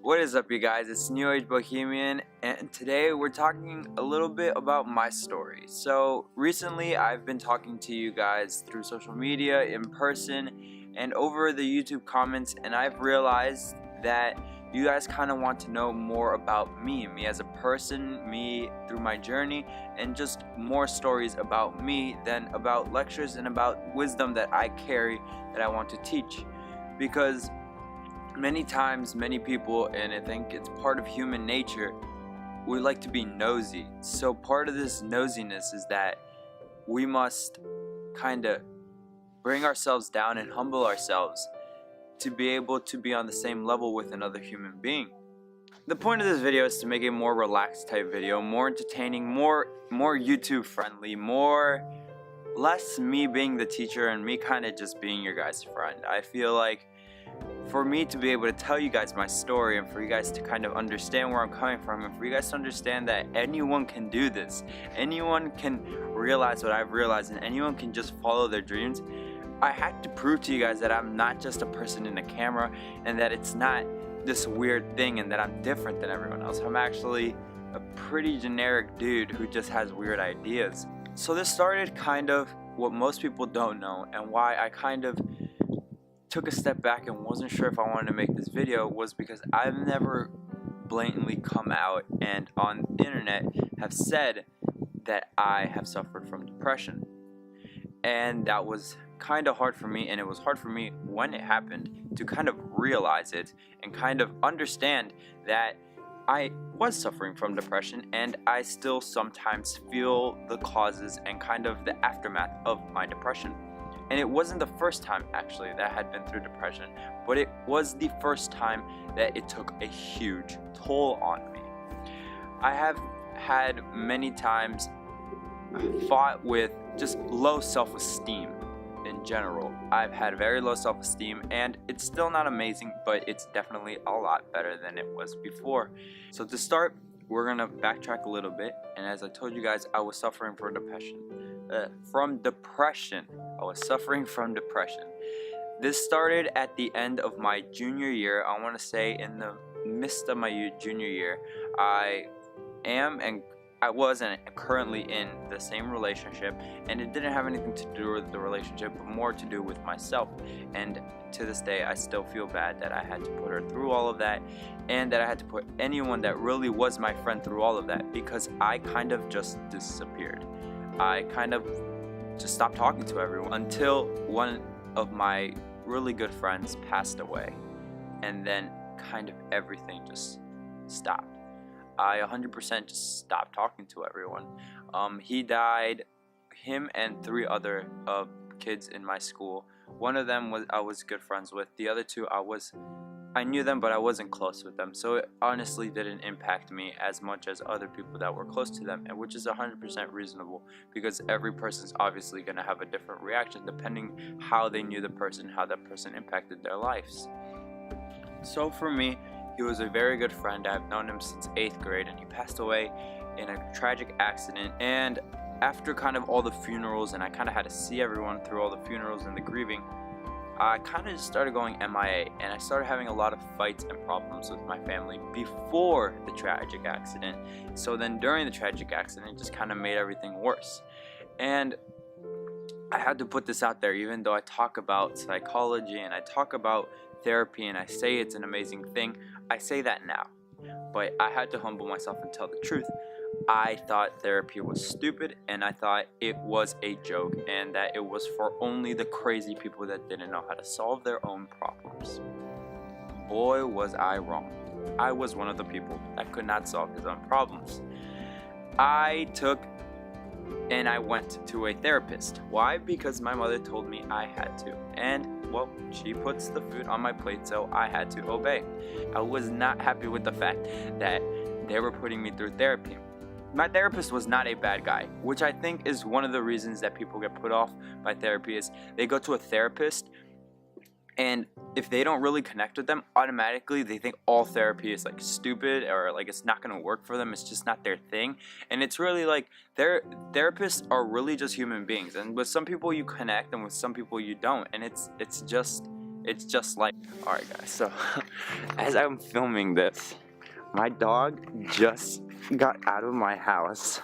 What is up, you guys? It's New Age Bohemian, and today we're talking a little bit about my story. So recently I've been talking to you guys through social media, in person, and over the YouTube comments, and I've realized that you guys kind of want to know more about me as a person, me through my journey, and just more stories about me than about lectures and about wisdom that I carry that I want to teach. Because many times, many people, and I think it's part of human nature, we like to be nosy. So part of this nosiness is that we must kind of bring ourselves down and humble ourselves to be able to be on the same level with another human being. The point of this video is to make a more relaxed type video, more entertaining, more YouTube friendly, less me being the teacher and me kind of just being your guys' friend. I feel like for me to be able to tell you guys my story and for you guys to kind of understand where I'm coming from and for you guys to understand that anyone can do this, anyone can realize what I've realized, and anyone can just follow their dreams, I had to prove to you guys that I'm not just a person in a camera and that it's not this weird thing and that I'm different than everyone else. I'm actually a pretty generic dude who just has weird ideas. So this started kind of what most people don't know, and why I kind of took a step back and wasn't sure if I wanted to make this video was because I've never blatantly come out and on the internet have said that I have suffered from depression. And that was kind of hard for me, and it was hard for me when it happened to kind of realize it and kind of understand that I was suffering from depression, and I still sometimes feel the causes and kind of the aftermath of my depression. And it wasn't the first time actually that I had been through depression, but it was the first time that it took a huge toll on me. I have had many times fought with just low self-esteem in general. I've had very low self-esteem, and it's still not amazing, but it's definitely a lot better than it was before. So to start, we're gonna backtrack a little bit, and as I told you guys, I was suffering from depression. I was suffering from depression. This started at the end of my junior year. I want to say in the midst of my junior year. I was currently in the same relationship, and it didn't have anything to do with the relationship, but more to do with myself. And to this day, I still feel bad that I had to put her through all of that, and that I had to put anyone that really was my friend through all of that, because I kind of just disappeared. I kind of just stopped talking to everyone until one of my really good friends passed away, and then kind of everything just stopped. I 100% just stopped talking to everyone. He died, him and 3 other kids in my school. One of them I was good friends with. The other 2 I knew them, but I wasn't close with them, so it honestly didn't impact me as much as other people that were close to them, and which is 100% reasonable, because every person's obviously going to have a different reaction depending how they knew the person, how that person impacted their lives. So for me, he was a very good friend. I've known him since 8th grade, and he passed away in a tragic accident. And after kind of all the funerals, and I kind of had to see everyone through all the funerals and the grieving, I kind of just started going MIA, and I started having a lot of fights and problems with my family before the tragic accident. So then during the tragic accident, it just kind of made everything worse. And I had to put this out there, even though I talk about psychology and I talk about therapy and I say it's an amazing thing. I say that now, but I had to humble myself and tell the truth. I thought therapy was stupid, and I thought it was a joke, and that it was for only the crazy people that didn't know how to solve their own problems. Boy, was I wrong. I was one of the people that could not solve his own problems. I went to a therapist. Why? Because my mother told me I had to, and well, she puts the food on my plate, so I had to obey. I was not happy with the fact that they were putting me through therapy. My therapist was not a bad guy, which I think is one of the reasons that people get put off by therapy, is they go to a therapist, and if they don't really connect with them, automatically they think all therapy is like stupid, or like it's not going to work for them, it's just not their thing. And it's really like therapists are really just human beings, and with some people you connect and with some people you don't, and it's just It's just like, alright guys, so as I'm filming this, my dog just got out of my house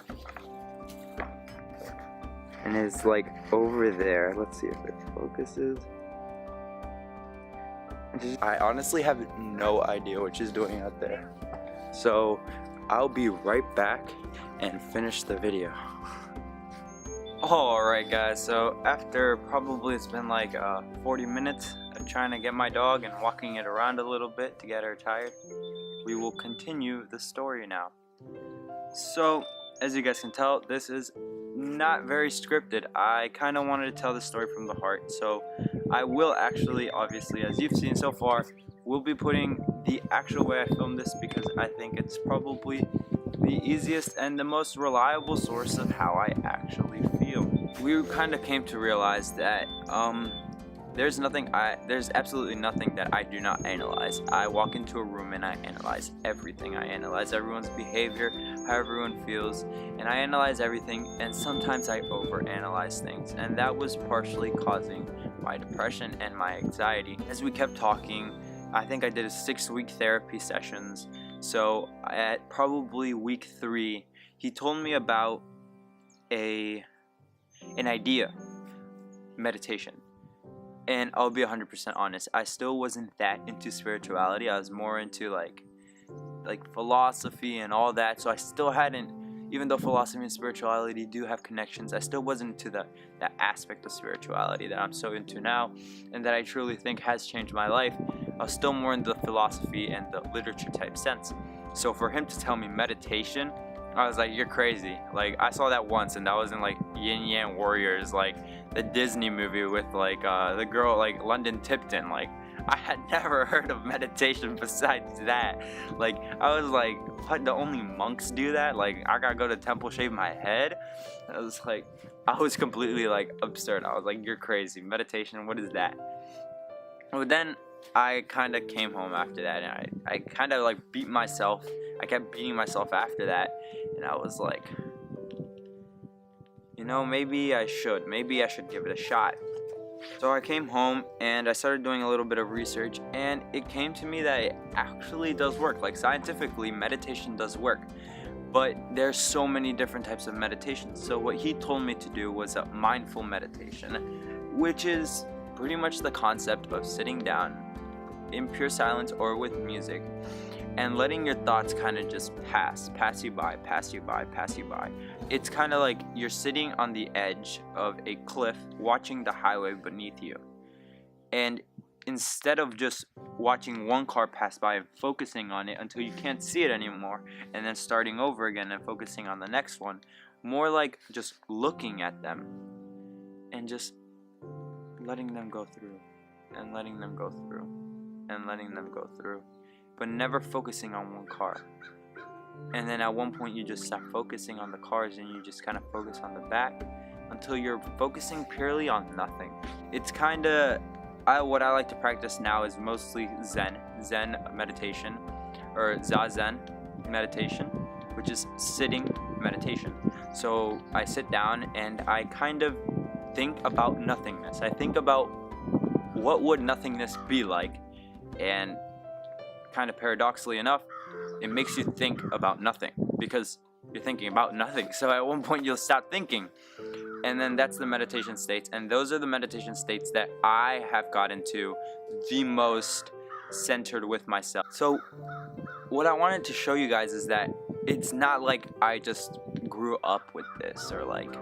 and is like over there. Let's see if it focuses. I honestly have no idea what she's doing out there. So I'll be right back and finish the video. Alright guys, so after probably it's been like 40 minutes of trying to get my dog and walking it around a little bit to get her tired, we will continue the story now. So as you guys can tell, this is not very scripted. I kind of wanted to tell the story from the heart, so I will actually, obviously, as you've seen so far, will be putting the actual way I filmed this because I think it's probably the easiest and the most reliable source of how I actually feel. We kind of came to realize that there's absolutely nothing that I do not analyze. I walk into a room and I analyze everything. I analyze everyone's behavior, how everyone feels, and I analyze everything, and sometimes I overanalyze things, and that was partially causing my depression and my anxiety. As we kept talking, I think I did a 6-week therapy sessions. So at probably week 3, he told me about an idea, meditation. And I'll be 100% honest, I still wasn't that into spirituality. I was more into like philosophy and all that. So I still hadn't, even though philosophy and spirituality do have connections, I still wasn't into that aspect of spirituality that I'm so into now and that I truly think has changed my life. I was still more in the philosophy and the literature type sense. So for him to tell me meditation, I was like, you're crazy. Like, I saw that once, and that was in like Yin Yang Warriors, like the Disney movie with like the girl, like London Tipton. Like, I had never heard of meditation besides that. Like, I was like, what, the only monks do that? Like, I gotta go to temple, shave my head? I was like, I was completely like absurd. I was like, you're crazy. Meditation, what is that? But then I kind of came home after that, and I kind of like beat myself. I kept beating myself after that, and I was like, you know, maybe I should give it a shot. So I came home and I started doing a little bit of research, and it came to me that it actually does work. Like, scientifically, meditation does work, but there's so many different types of meditation. So what he told me to do was a mindful meditation, which is pretty much the concept of sitting down in pure silence or with music and letting your thoughts kind of just pass you by. It's kind of like you're sitting on the edge of a cliff watching the highway beneath you, and instead of just watching one car pass by and focusing on it until you can't see it anymore and then starting over again and focusing on the next one, more like just looking at them and just letting them go through and letting them go through and letting them go through, but never focusing on one car. And then at one point you just stop focusing on the cars and you just kind of focus on the back until you're focusing purely on nothing. It's kind of, what I like to practice now is mostly Zen meditation, or Zazen meditation, which is sitting meditation. So I sit down and I kind of think about nothingness. I think about what would nothingness be like, and kind of paradoxically enough, it makes you think about nothing because you're thinking about nothing. So at one point you'll stop thinking, and then that's the meditation states, and those are the meditation states that I have gotten to the most centered with myself. So what I wanted to show you guys is that it's not like I just grew up with this or like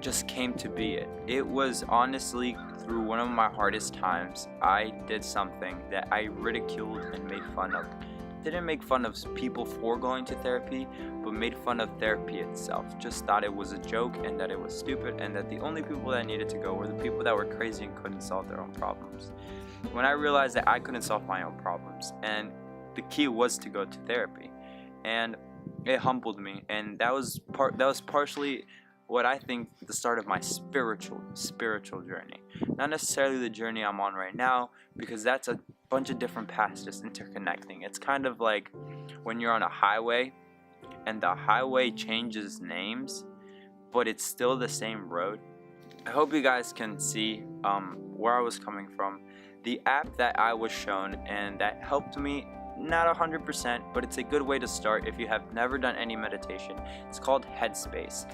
just came to be it. It was honestly through one of my hardest times. I did something that I ridiculed and made fun of. Didn't make fun of people for going to therapy, but made fun of therapy itself. Just thought it was a joke and that it was stupid and that the only people that needed to go were the people that were crazy and couldn't solve their own problems. When I realized that I couldn't solve my own problems, and the key was to go to therapy, and it humbled me, and that was partially what I think the start of my spiritual journey. Not necessarily the journey I'm on right now, because that's a bunch of different paths just interconnecting. It's kind of like when you're on a highway and the highway changes names, but it's still the same road. I hope you guys can see where I was coming from. The app that I was shown and that helped me, not 100%, but it's a good way to start if you have never done any meditation. It's called Headspace.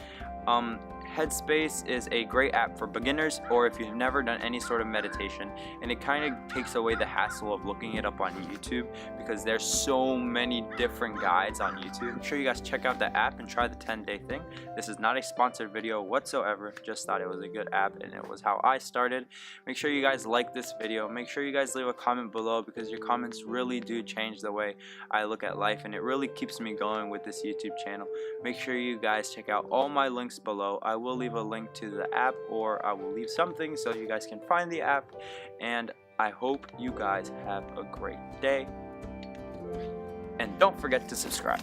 Headspace is a great app for beginners or if you've never done any sort of meditation, and it kind of takes away the hassle of looking it up on YouTube because there's so many different guides on YouTube. Make sure you guys check out the app and try the 10-day thing. This is not a sponsored video whatsoever, just thought it was a good app and it was how I started. Make sure you guys like this video. Make sure you guys leave a comment below because your comments really do change the way I look at life, and it really keeps me going with this YouTube channel. Make sure you guys check out all my links below. I will leave a link to the app, or I will leave something so you guys can find the app, and I hope you guys have a great day, and don't forget to subscribe.